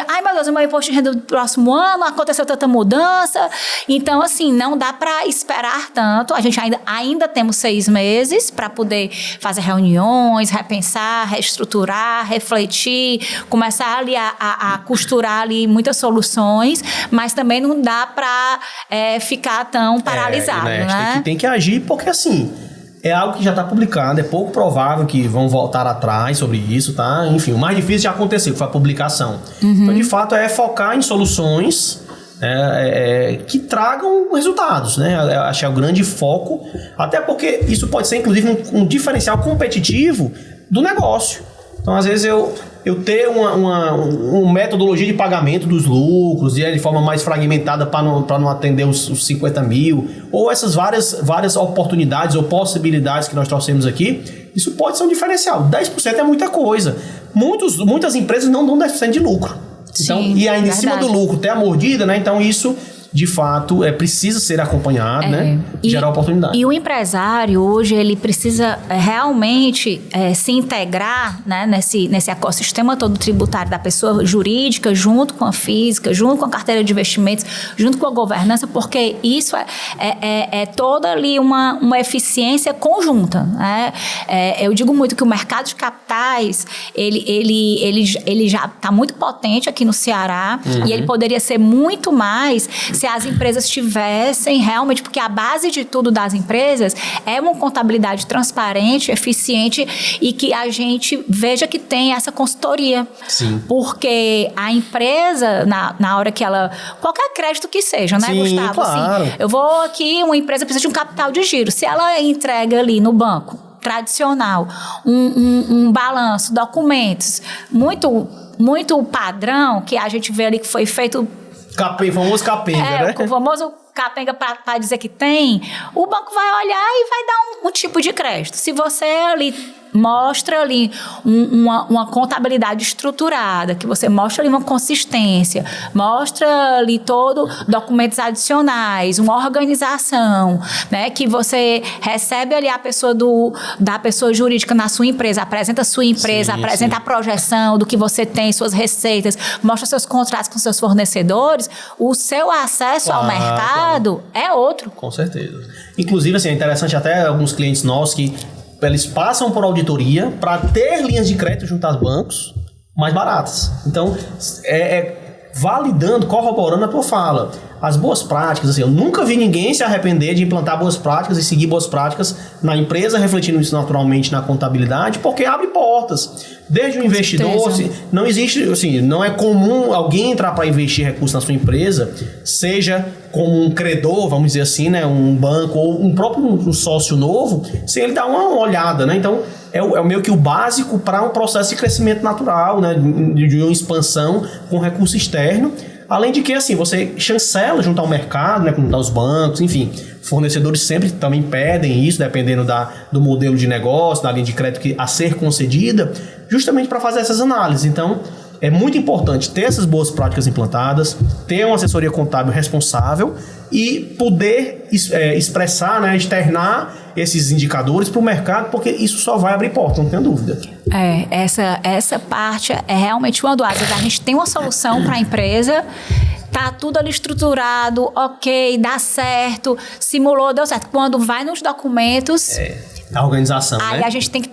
Ai, meu Deus, o meu imposto de renda do próximo ano, aconteceu tanta mudança. Então, assim, não dá para esperar tanto. A gente ainda temos 6 meses para poder fazer reuniões, repensar, reestruturar, refletir, começar ali a costurar ali muitas soluções, mas também não dá para ficar tão paralisado, né? Tem que agir, porque assim, é algo que já está publicado, é pouco provável que vão voltar atrás sobre isso, tá? Enfim, o mais difícil já aconteceu, que foi a publicação. Então, de fato, é focar em soluções que tragam resultados, né? Acho que é o grande foco, até porque isso pode ser, inclusive, um diferencial competitivo do negócio. Então, às vezes, eu ter uma metodologia de pagamento dos lucros de forma mais fragmentada para não atender os 50 mil, ou essas várias oportunidades ou possibilidades que nós trouxemos aqui, isso pode ser um diferencial. 10% é muita coisa. Muitas empresas não dão 10% de lucro. Então, Sim, e ainda verdade. em cima do lucro ter a mordida, né? Então isso, de fato, precisa ser acompanhado, né? Gerar oportunidade. E o empresário hoje, ele precisa realmente se integrar, né, nesse ecossistema todo tributário da pessoa jurídica, junto com a física, junto com a carteira de investimentos, junto com a governança, porque isso é toda ali uma eficiência conjunta, né? Eu digo muito que o mercado de capitais, ele já está muito potente aqui no Ceará, e ele poderia ser muito mais se as empresas tivessem realmente, porque a base de tudo das empresas é uma contabilidade transparente, eficiente, e que a gente veja que tem essa consultoria. Sim. Porque a empresa, na hora que ela... Qualquer crédito que seja, né, Sim, Gustavo? claro. Assim, eu vou aqui, uma empresa precisa de um capital de giro. Se ela entrega ali no banco tradicional um balanço, documentos muito padrão, que a gente vê ali que foi feito... Famoso capenga, né? O famoso capenga para dizer que tem, o banco vai olhar e vai dar um tipo de crédito. Se você ali mostra ali uma contabilidade estruturada, que você mostra ali uma consistência, mostra ali documentos adicionais, uma organização, né, que você recebe ali a pessoa da pessoa jurídica na sua empresa, apresenta a sua empresa, apresenta a projeção do que você tem, suas receitas, mostra seus contratos com seus fornecedores, o seu acesso ao mercado é outro. Com certeza. Inclusive, assim, é interessante até alguns clientes nossos que eles passam por auditoria para ter linhas de crédito junto aos bancos mais baratas. Então, validando, corroborando a tua fala. As boas práticas, assim, eu nunca vi ninguém se arrepender de implantar boas práticas e seguir boas práticas na empresa, refletindo isso naturalmente na contabilidade, porque abre portas. Desde o investidor, assim, não existe, assim, não é comum alguém entrar para investir recursos na sua empresa, seja como um credor, vamos dizer assim, né, um banco ou um próprio sócio novo, sem ele dar uma olhada, né? Então, é meio que o básico para um processo de crescimento natural, né, de uma expansão com recurso externo. Além de que, assim, você chancela junto ao mercado, né, junto aos bancos, enfim, fornecedores sempre também pedem isso, dependendo do modelo de negócio, da linha de crédito a ser concedida, justamente para fazer essas análises. Então, é muito importante ter essas boas práticas implantadas, ter uma assessoria contábil responsável e poder expressar, né, externar esses indicadores para o mercado, porque isso só vai abrir porta, não tenho dúvida. Essa parte é realmente uma doada. A gente tem uma solução para a empresa, tá tudo ali estruturado, ok, dá certo, simulou, deu certo. Quando vai nos documentos... A organização, aí, né? a gente tem que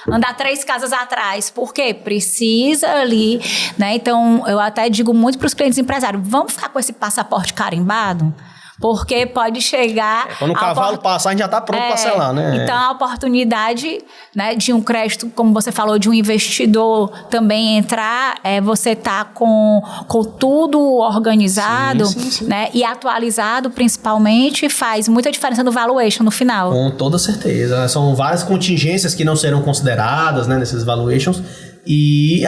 andar 3 casas atrás, porque precisa ali, né? Então, eu até digo muito para os clientes empresários, vamos ficar com esse passaporte carimbado? Porque pode chegar... Quando o cavalo passar, a gente já está pronto para selar, né? Então, a oportunidade, né, de um crédito, como você falou, de um investidor também entrar, você tá com tudo organizado, sim. Né, e atualizado, principalmente, faz muita diferença no valuation no final. Com toda certeza. São várias contingências que não serão consideradas, né, nesses valuations. E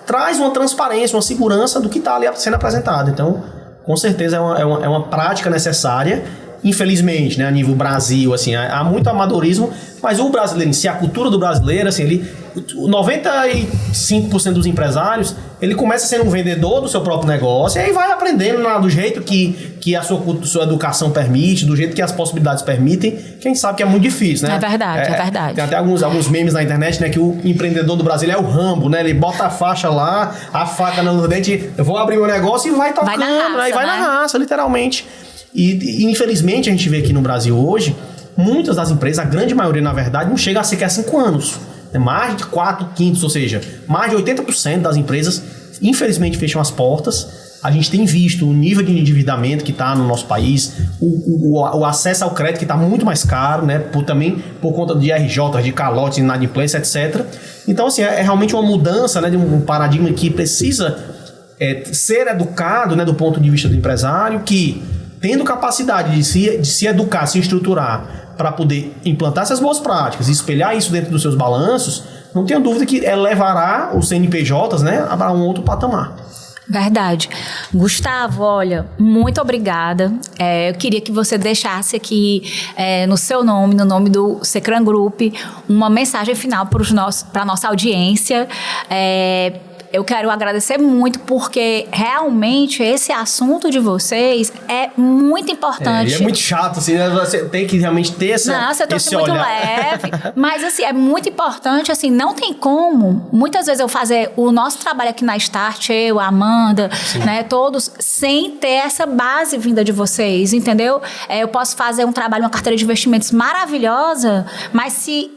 traz uma transparência, uma segurança do que está ali sendo apresentado. Então... com certeza é uma prática necessária, infelizmente, né, a nível Brasil, assim, há muito amadorismo, mas o brasileiro em si, a cultura do brasileiro, assim, 95% dos empresários, ele começa sendo um vendedor do seu próprio negócio e aí vai aprendendo do jeito que a sua educação permite, do jeito que as possibilidades permitem, que a gente sabe que é muito difícil, né? É verdade. Tem até alguns memes na internet, né, que o empreendedor do Brasil é o Rambo, né? Ele bota a faixa lá, a faca no dente, eu vou abrir meu negócio e vai tocando, vai na raça, literalmente. E infelizmente a gente vê aqui no Brasil hoje, muitas das empresas, a grande maioria na verdade, não chega a sequer 5 anos. Mais de 4/5, ou seja, mais de 80% das empresas infelizmente fecham as portas. A gente tem visto o nível de endividamento que está no nosso país, o acesso ao crédito que está muito mais caro, né? Também por conta de RJ, de calotes, inadimplência, etc. Então, assim, é realmente uma mudança, né, de um paradigma que precisa ser educado, né, do ponto de vista do empresário, que tendo capacidade de se educar, se estruturar para poder implantar essas boas práticas e espelhar isso dentro dos seus balanços, não tenha dúvida que levará os CNPJs, né, a um outro patamar. Verdade. Gustavo, olha, muito obrigada. Eu queria que você deixasse aqui, no seu nome, no nome do Secran Group, uma mensagem final para a nossa audiência. Eu quero agradecer muito, porque realmente esse assunto de vocês é muito importante. É muito chato, assim, né? Você tem que realmente ter esse olhar. Nossa, eu tô muito leve. Mas, assim, é muito importante, assim, não tem como, muitas vezes eu fazer o nosso trabalho aqui na Start, eu, a Amanda, né, todos, sem ter essa base vinda de vocês, entendeu? Eu posso fazer um trabalho, uma carteira de investimentos maravilhosa, mas se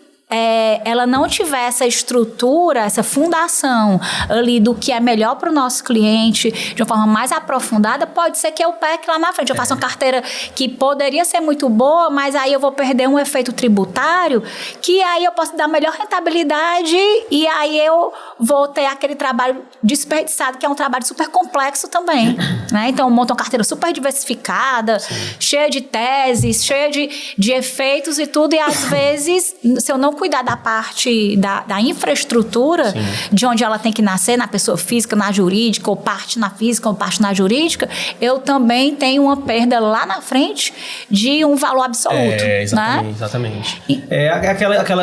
ela não tiver essa estrutura, essa fundação ali do que é melhor para o nosso cliente, de uma forma mais aprofundada, pode ser que eu peque lá na frente. Eu faço uma carteira que poderia ser muito boa, mas aí eu vou perder um efeito tributário, que aí eu posso dar melhor rentabilidade e aí eu vou ter aquele trabalho desperdiçado, que é um trabalho super complexo também, né? Então, eu monto uma carteira super diversificada, cheia de teses, cheia de efeitos e tudo, e às vezes, se eu não cuidar da parte da infraestrutura, de onde ela tem que nascer, na pessoa física, na jurídica, ou parte na física, ou parte na jurídica, eu também tenho uma perda lá na frente de um valor absoluto. Exatamente, né? Exatamente.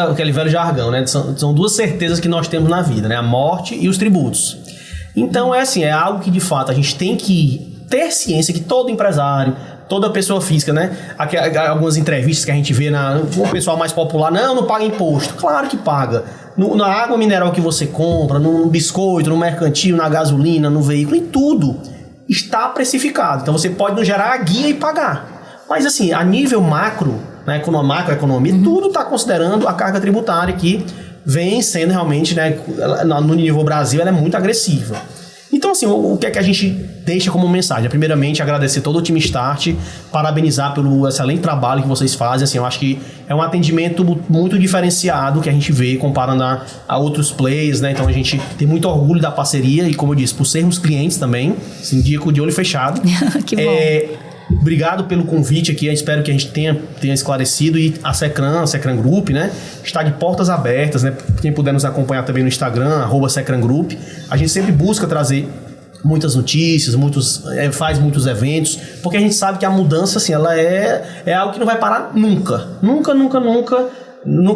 Aquele velho jargão, né? São duas certezas que nós temos na vida, né? A morte e os tributos. Então, é algo que, de fato, a gente tem que ter ciência que todo empresário, toda pessoa física, né? Algumas entrevistas que a gente vê o pessoal mais popular, não paga imposto. Claro que paga. Na água mineral que você compra, no biscoito, no mercantil, na gasolina, no veículo, em tudo está precificado. Então você pode não gerar a guia e pagar. Mas assim, a nível macro, né, macroeconomia, tudo está considerando a carga tributária que vem sendo realmente, né, no nível Brasil, ela é muito agressiva. Então, assim, o que é que a gente deixa como mensagem? Primeiramente, agradecer todo o time Start, parabenizar pelo excelente trabalho que vocês fazem. Assim, eu acho que é um atendimento muito diferenciado que a gente vê comparando a outros players, né? Então, a gente tem muito orgulho da parceria e, como eu disse, por sermos clientes também, indico de olho fechado. Que bom. Obrigado pelo convite aqui, eu espero que a gente tenha esclarecido, e a Secran Group, né, está de portas abertas, né, quem puder nos acompanhar também no Instagram, @Secran Group, a gente sempre busca trazer muitas notícias, faz muitos eventos, porque a gente sabe que a mudança, assim, ela é algo que não vai parar nunca,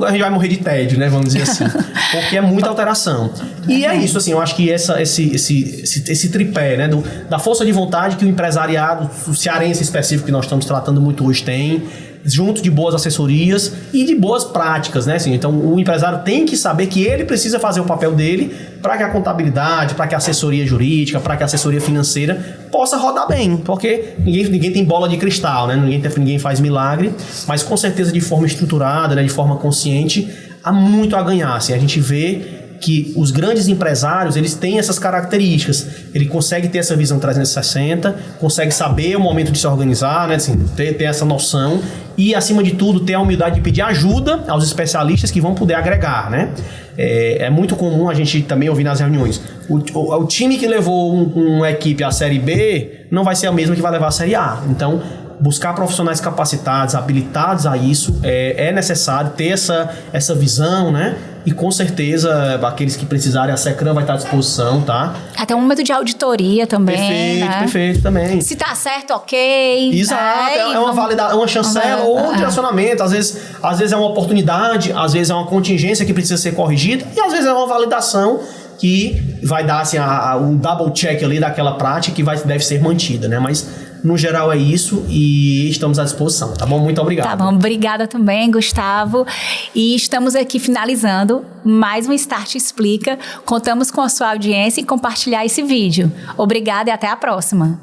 a gente vai morrer de tédio, né? Vamos dizer assim. Porque é muita alteração. E é isso, assim, eu acho que esse tripé, né? Da força de vontade que o empresariado, o cearense específico que nós estamos tratando muito hoje tem, junto de boas assessorias e de boas práticas, né? Assim, então, o empresário tem que saber que ele precisa fazer o papel dele para que a contabilidade, para que a assessoria jurídica, para que a assessoria financeira possa rodar bem, porque ninguém tem bola de cristal, né? Ninguém faz milagre, mas com certeza de forma estruturada, né? De forma consciente, há muito a ganhar. Assim, a gente vê que os grandes empresários, eles têm essas características. Ele consegue ter essa visão 360, consegue saber o momento de se organizar, né? Assim, ter essa noção e, acima de tudo, ter a humildade de pedir ajuda aos especialistas que vão poder agregar, né? É muito comum a gente também ouvir nas reuniões. O time que levou uma equipe à Série B não vai ser o mesmo que vai levar à Série A. Então, buscar profissionais capacitados, habilitados a isso, é necessário ter essa visão, né? E com certeza, aqueles que precisarem, a Secran vai estar à disposição, tá? Até um momento de auditoria também, Perfeito também. Se tá certo, ok. Exato, uma chancela ou um direcionamento. Às vezes é uma oportunidade, às vezes é uma contingência que precisa ser corrigida e às vezes é uma validação que vai dar assim, um double check ali daquela prática que deve ser mantida, né? Mas no geral é isso e estamos à disposição, tá bom? Muito obrigado. Tá bom, obrigada também, Gustavo. E estamos aqui finalizando mais um Start Explica. Contamos com a sua audiência e compartilhar esse vídeo. Obrigada e até a próxima.